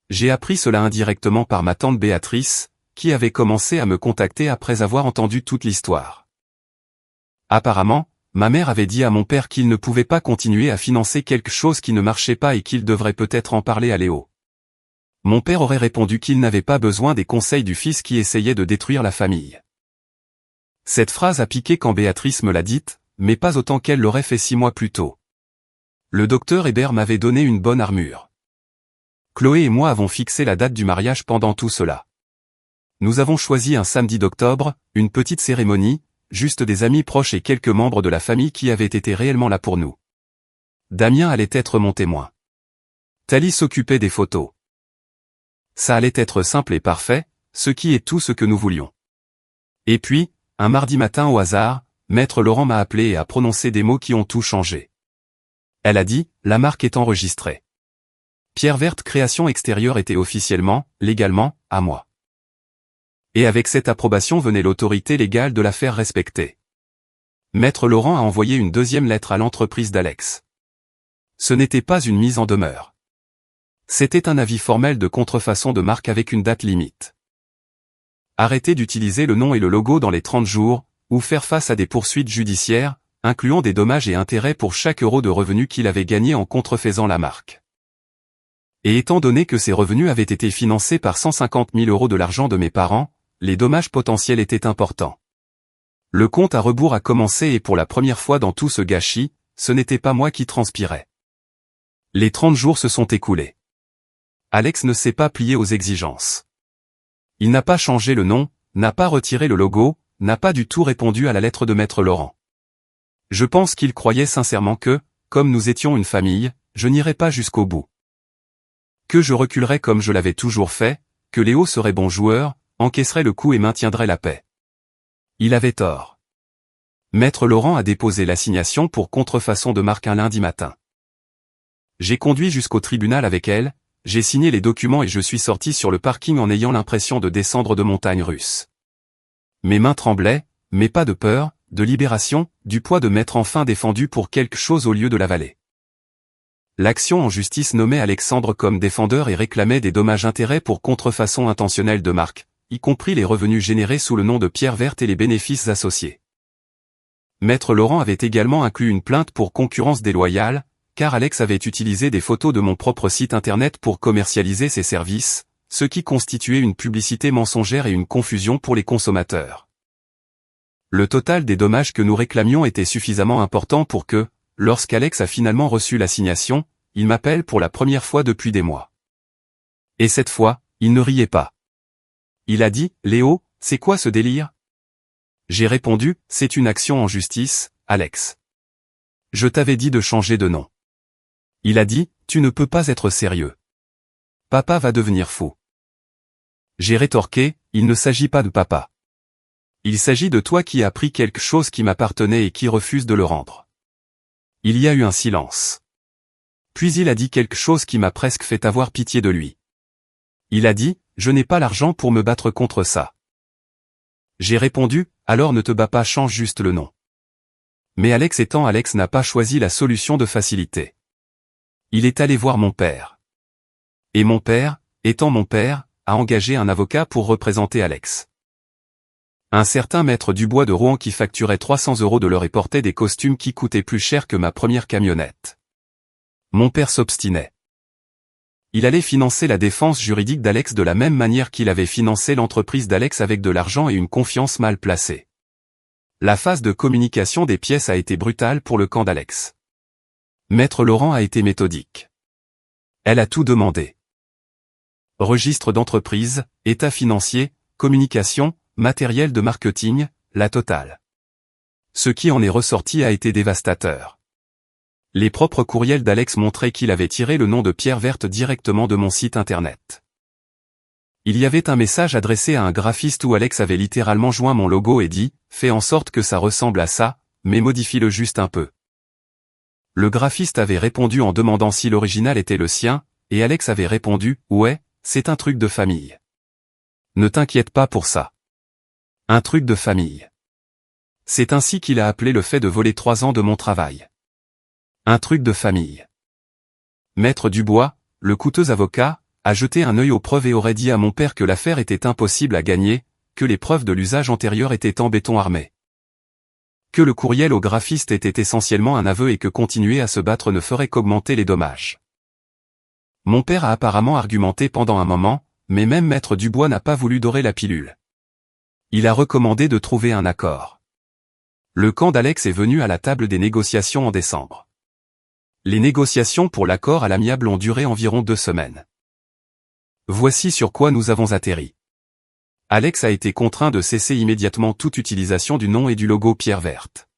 S1: J'ai appris cela indirectement par ma tante Béatrice, qui avait commencé à me contacter après avoir entendu toute l'histoire. Apparemment, ma mère avait dit à mon père qu'il ne pouvait pas continuer à financer quelque chose qui ne marchait pas et qu'il devrait peut-être en parler à Léo. Mon père aurait répondu qu'il n'avait pas besoin des conseils du fils qui essayait de détruire la famille. Cette phrase a piqué quand Béatrice me l'a dite, mais pas autant qu'elle l'aurait fait 6 mois plus tôt. Le docteur Hébert m'avait donné une bonne armure. Chloé et moi avons fixé la date du mariage pendant tout cela. Nous avons choisi un samedi d'octobre, une petite cérémonie, juste des amis proches et quelques membres de la famille qui avaient été réellement là pour nous. Damien allait être mon témoin. Thalie s'occupait des photos. Ça allait être simple et parfait, ce qui est tout ce que nous voulions. Et puis, un mardi matin au hasard, Maître Laurent m'a appelé et a prononcé des mots qui ont tout changé. Elle a dit, la marque est enregistrée. Pierre Verte Création Extérieure était officiellement, légalement, à moi. Et avec cette approbation venait l'autorité légale de la faire respecter. Maître Laurent a envoyé une deuxième lettre à l'entreprise d'Alex. Ce n'était pas une mise en demeure. C'était un avis formel de contrefaçon de marque avec une date limite. Arrêter d'utiliser le nom et le logo dans les 30 jours, ou faire face à des poursuites judiciaires, incluant des dommages et intérêts pour chaque euro de revenus qu'il avait gagné en contrefaisant la marque. Et étant donné que ces revenus avaient été financés par 150 000 euros de l'argent de mes parents, les dommages potentiels étaient importants. Le compte à rebours a commencé et pour la première fois dans tout ce gâchis, ce n'était pas moi qui transpirais. Les 30 jours se sont écoulés. Alex ne s'est pas plié aux exigences. Il n'a pas changé le nom, n'a pas retiré le logo, n'a pas du tout répondu à la lettre de Maître Laurent. Je pense qu'il croyait sincèrement que, comme nous étions une famille, je n'irais pas jusqu'au bout. Que je reculerais comme je l'avais toujours fait, que Léo serait bon joueur, encaisserait le coup et maintiendrait la paix. Il avait tort. Maître Laurent a déposé l'assignation pour contrefaçon de marque un lundi matin. J'ai conduit jusqu'au tribunal avec elle, j'ai signé les documents et je suis sorti sur le parking en ayant l'impression de descendre de montagnes russes. Mes mains tremblaient, mais pas de peur, de libération, du poids de m'être enfin défendu pour quelque chose au lieu de l'avaler. L'action en justice nommait Alexandre comme défendeur et réclamait des dommages-intérêts pour contrefaçon intentionnelle de marque, y compris les revenus générés sous le nom de Pierre Verte et les bénéfices associés. Maître Laurent avait également inclus une plainte pour concurrence déloyale, car Alex avait utilisé des photos de mon propre site internet pour commercialiser ses services, ce qui constituait une publicité mensongère et une confusion pour les consommateurs. Le total des dommages que nous réclamions était suffisamment important pour que, lorsqu'Alex a finalement reçu l'assignation, il m'appelle pour la première fois depuis des mois. Et cette fois, il ne riait pas. Il a dit, « Léo, c'est quoi ce délire ?» J'ai répondu, « C'est une action en justice, Alex. Je t'avais dit de changer de nom. » Il a dit, « Tu ne peux pas être sérieux. Papa va devenir fou. » J'ai rétorqué, « Il ne s'agit pas de papa. Il s'agit de toi qui as pris quelque chose qui m'appartenait et qui refuse de le rendre. » Il y a eu un silence. Puis il a dit quelque chose qui m'a presque fait avoir pitié de lui. Il a dit, « Je n'ai pas l'argent pour me battre contre ça. » J'ai répondu, « Alors ne te bats pas, change juste le nom. » Mais Alex n'a pas choisi la solution de facilité. Il est allé voir mon père. Et mon père, étant mon père, a engagé un avocat pour représenter Alex. Un certain maître Dubois de Rouen qui facturait 300 € de l'heure et portait des costumes qui coûtaient plus cher que ma première camionnette. Mon père s'obstinait. Il allait financer la défense juridique d'Alex de la même manière qu'il avait financé l'entreprise d'Alex avec de l'argent et une confiance mal placée. La phase de communication des pièces a été brutale pour le camp d'Alex. Maître Laurent a été méthodique. Elle a tout demandé. Registre d'entreprise, état financier, communication, matériel de marketing, la totale. Ce qui en est ressorti a été dévastateur. Les propres courriels d'Alex montraient qu'il avait tiré le nom de Pierre Verte directement de mon site internet. Il y avait un message adressé à un graphiste où Alex avait littéralement joint mon logo et dit « Fais en sorte que ça ressemble à ça, mais modifie-le juste un peu ». Le graphiste avait répondu en demandant si l'original était le sien, et Alex avait répondu « Ouais, c'est un truc de famille. Ne t'inquiète pas pour ça. Un truc de famille. » C'est ainsi qu'il a appelé le fait de voler 3 ans de mon travail. Un truc de famille. Maître Dubois, le coûteux avocat, a jeté un œil aux preuves et aurait dit à mon père que l'affaire était impossible à gagner, que les preuves de l'usage antérieur étaient en béton armé. Que le courriel au graphiste était essentiellement un aveu et que continuer à se battre ne ferait qu'augmenter les dommages. Mon père a apparemment argumenté pendant un moment, mais même Maître Dubois n'a pas voulu dorer la pilule. Il a recommandé de trouver un accord. Le camp d'Alex est venu à la table des négociations en décembre. Les négociations pour l'accord à l'amiable ont duré environ 2 semaines. Voici sur quoi nous avons atterri. Alex a été contraint de cesser immédiatement toute utilisation du nom et du logo Pierre Verte.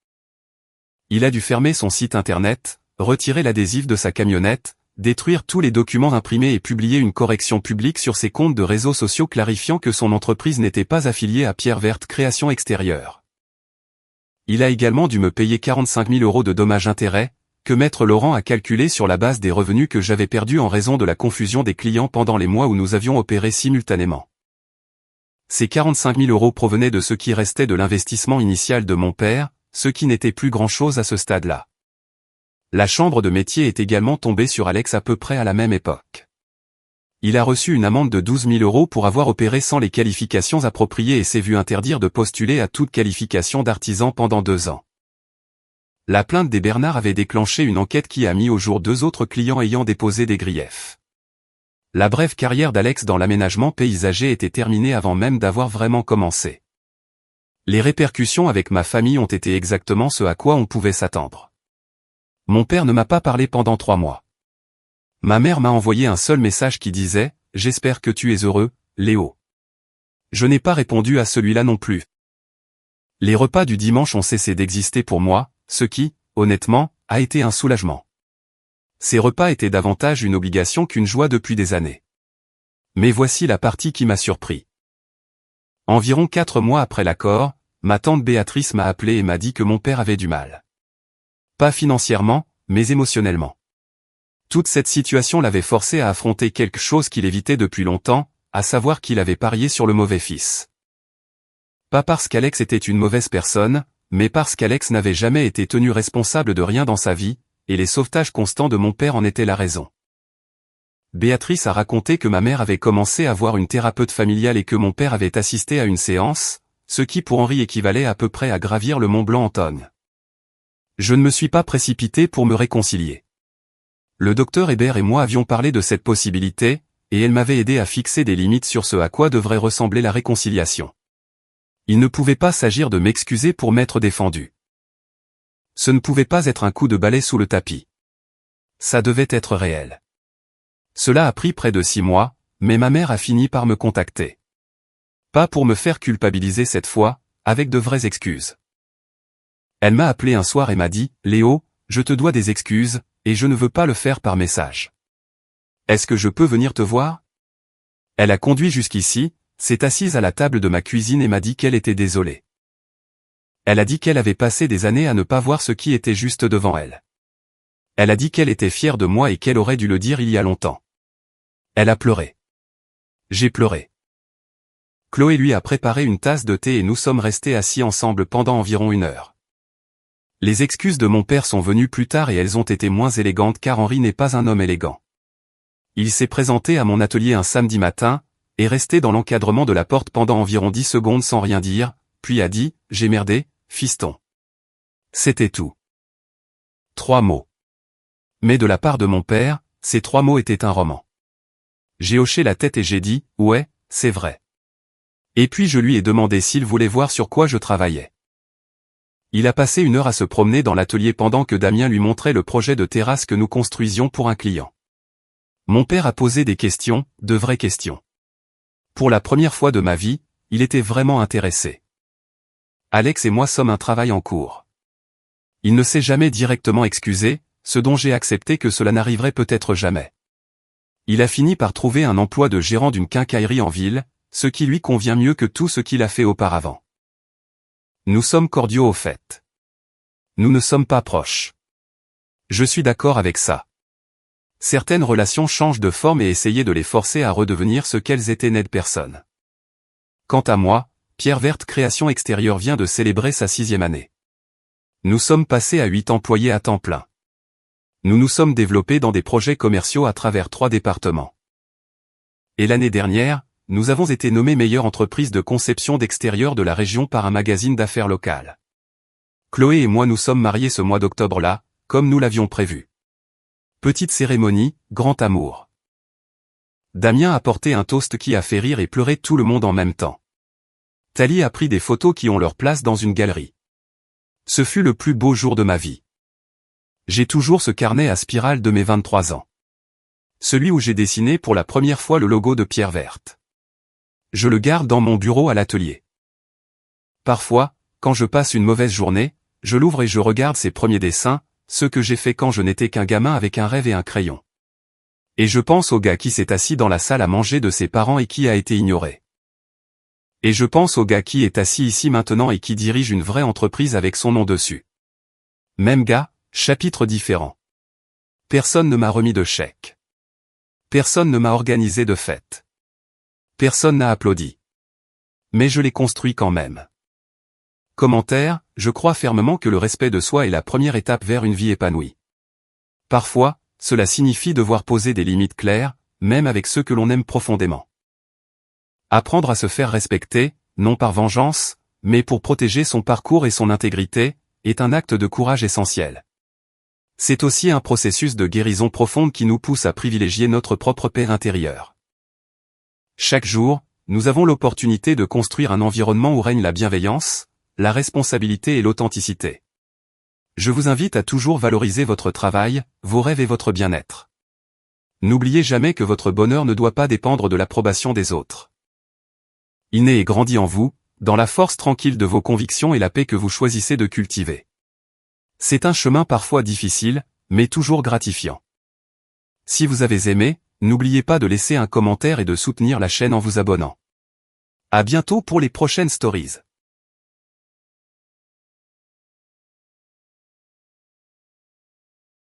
S1: Il a dû fermer son site internet, retirer l'adhésif de sa camionnette, détruire tous les documents imprimés et publier une correction publique sur ses comptes de réseaux sociaux clarifiant que son entreprise n'était pas affiliée à Pierre Verte Création Extérieure. Il a également dû me payer 45 000 € de dommages-intérêts, que Maître Laurent a calculé sur la base des revenus que j'avais perdus en raison de la confusion des clients pendant les mois où nous avions opéré simultanément. Ces 45 000 € provenaient de ce qui restait de l'investissement initial de mon père, ce qui n'était plus grand-chose à ce stade-là. La chambre de métier est également tombée sur Alex à peu près à la même époque. Il a reçu une amende de 12 000 € pour avoir opéré sans les qualifications appropriées et s'est vu interdire de postuler à toute qualification d'artisan pendant 2 ans. La plainte des Bernard avait déclenché une enquête qui a mis au jour 2 autres clients ayant déposé des griefs. La brève carrière d'Alex dans l'aménagement paysager était terminée avant même d'avoir vraiment commencé. Les répercussions avec ma famille ont été exactement ce à quoi on pouvait s'attendre. Mon père ne m'a pas parlé pendant 3 mois. Ma mère m'a envoyé un seul message qui disait « J'espère que tu es heureux, Léo ». Je n'ai pas répondu à celui-là non plus. Les repas du dimanche ont cessé d'exister pour moi, ce qui, honnêtement, a été un soulagement. Ces repas étaient davantage une obligation qu'une joie depuis des années. Mais voici la partie qui m'a surpris. Environ 4 mois après l'accord, ma tante Béatrice m'a appelé et m'a dit que mon père avait du mal. Pas financièrement, mais émotionnellement. Toute cette situation l'avait forcé à affronter quelque chose qu'il évitait depuis longtemps, à savoir qu'il avait parié sur le mauvais fils. Pas parce qu'Alex était une mauvaise personne, mais parce qu'Alex n'avait jamais été tenu responsable de rien dans sa vie, et les sauvetages constants de mon père en étaient la raison. Béatrice a raconté que ma mère avait commencé à voir une thérapeute familiale et que mon père avait assisté à une séance, ce qui pour Henri équivalait à peu près à gravir le Mont Blanc en tonnes. Je ne me suis pas précipité pour me réconcilier. Le docteur Hébert et moi avions parlé de cette possibilité, et elle m'avait aidé à fixer des limites sur ce à quoi devrait ressembler la réconciliation. Il ne pouvait pas s'agir de m'excuser pour m'être défendu. Ce ne pouvait pas être un coup de balai sous le tapis. Ça devait être réel. Cela a pris près de 6 mois, mais ma mère a fini par me contacter. Pas pour me faire culpabiliser cette fois, avec de vraies excuses. Elle m'a appelé un soir et m'a dit « Léo, je te dois des excuses, et je ne veux pas le faire par message. Est-ce que je peux venir te voir ?» Elle a conduit jusqu'ici, s'est assise à la table de ma cuisine et m'a dit qu'elle était désolée. Elle a dit qu'elle avait passé des années à ne pas voir ce qui était juste devant elle. Elle a dit qu'elle était fière de moi et qu'elle aurait dû le dire il y a longtemps. Elle a pleuré. J'ai pleuré. Chloé lui a préparé une tasse de thé et nous sommes restés assis ensemble pendant environ 1 heure. Les excuses de mon père sont venues plus tard et elles ont été moins élégantes car Henri n'est pas un homme élégant. Il s'est présenté à mon atelier un samedi matin, est resté dans l'encadrement de la porte pendant environ 10 secondes sans rien dire, puis a dit « J'ai merdé, fiston ». C'était tout. 3 mots. Mais de la part de mon père, ces 3 mots étaient un roman. J'ai hoché la tête et j'ai dit « Ouais, c'est vrai ». Et puis je lui ai demandé s'il voulait voir sur quoi je travaillais. Il a passé 1 heure à se promener dans l'atelier pendant que Damien lui montrait le projet de terrasse que nous construisions pour un client. Mon père a posé des questions, de vraies questions. Pour la première fois de ma vie, il était vraiment intéressé. Alex et moi sommes un travail en cours. Il ne s'est jamais directement excusé, ce dont j'ai accepté que cela n'arriverait peut-être jamais. Il a fini par trouver un emploi de gérant d'une quincaillerie en ville, ce qui lui convient mieux que tout ce qu'il a fait auparavant. Nous sommes cordiaux au fait. Nous ne sommes pas proches. Je suis d'accord avec ça. Certaines relations changent de forme et essayer de les forcer à redevenir ce qu'elles étaient n'aide personne. Quant à moi, Pierre Verte Création Extérieure vient de célébrer sa 6e année. Nous sommes passés à 8 employés à temps plein. Nous nous sommes développés dans des projets commerciaux à travers 3 départements. Et l'année dernière, nous avons été nommés meilleure entreprise de conception d'extérieur de la région par un magazine d'affaires local. Chloé et moi nous sommes mariés ce mois d'octobre-là, comme nous l'avions prévu. Petite cérémonie, grand amour. Damien a porté un toast qui a fait rire et pleurer tout le monde en même temps. Thalie a pris des photos qui ont leur place dans une galerie. Ce fut le plus beau jour de ma vie. J'ai toujours ce carnet à spirale de mes 23 ans. Celui où j'ai dessiné pour la première fois le logo de Pierre Verte. Je le garde dans mon bureau à l'atelier. Parfois, quand je passe une mauvaise journée, je l'ouvre et je regarde ces premiers dessins, ceux que j'ai faits quand je n'étais qu'un gamin avec un rêve et un crayon. Et je pense au gars qui s'est assis dans la salle à manger de ses parents et qui a été ignoré. Et je pense au gars qui est assis ici maintenant et qui dirige une vraie entreprise avec son nom dessus. Même gars, chapitre différent. Personne ne m'a remis de chèque. Personne ne m'a organisé de fête. Personne n'a applaudi. Mais je les construis quand même. Commentaire, je crois fermement que le respect de soi est la première étape vers une vie épanouie. Parfois, cela signifie devoir poser des limites claires, même avec ceux que l'on aime profondément. Apprendre à se faire respecter, non par vengeance, mais pour protéger son parcours et son intégrité, est un acte de courage essentiel. C'est aussi un processus de guérison profonde qui nous pousse à privilégier notre propre paix intérieure. Chaque jour, nous avons l'opportunité de construire un environnement où règne la bienveillance, la responsabilité et l'authenticité. Je vous invite à toujours valoriser votre travail, vos rêves et votre bien-être. N'oubliez jamais que votre bonheur ne doit pas dépendre de l'approbation des autres. Il naît et grandit en vous, dans la force tranquille de vos convictions et la paix que vous choisissez de cultiver. C'est un chemin parfois difficile, mais toujours gratifiant. Si vous avez aimé, n'oubliez pas de laisser un commentaire et de soutenir la chaîne en vous abonnant. À bientôt pour les prochaines stories.